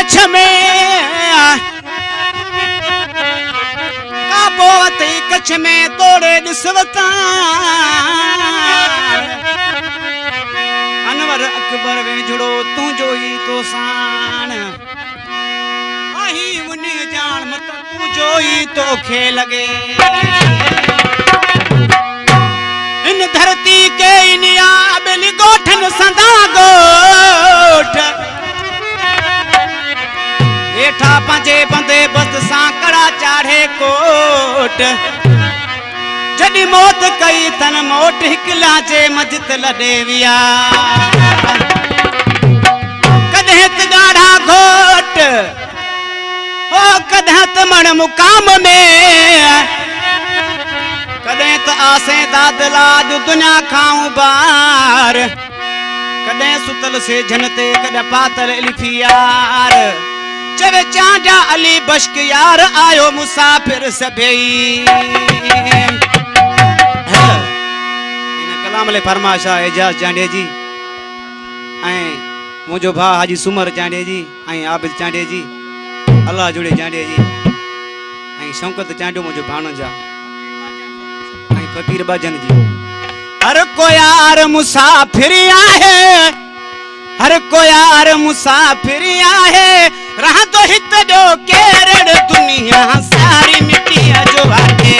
कच्छ में काबोवती कच्छ में तोड़े दिसवता अनवर अकबर वेझड़ो तू जोई तो सान आही मुनी जान मत तू जोई तो खे लगे इन धरती के इनिया बेली गोठन संदा गोठ हेठा पंजे बंदे बस सांकड़ा चाढ़े कोट जडी मौत कई तन मोट हिकला जे मजित लडे विया कदे त गाढ़ा घोट ओ कदे त मण मुकाम में कदे त आसे दादलाज दुनिया खाऊं बार कदे सुतल से जनते कदे पातल इल्फियार चवे चांजा अली बश्क यार आयो मुसाफिर सभई इन कलाम ले फरमाशा एजाज चांडे जी ऐं मुझो भा हाजी सुमर चांडे जी ऐं आबिद चांडे जी अल्लाह जुड़े चांडे जी ऐं शौकत चांडो मुझो भाणजा ऐं फकीर बाजन जी हर को यार मुसाफिर आहे हर को यार मुसाफिर आहे रहा तो हित जो केरड़ दुनिया सारी मिट्टी जो आके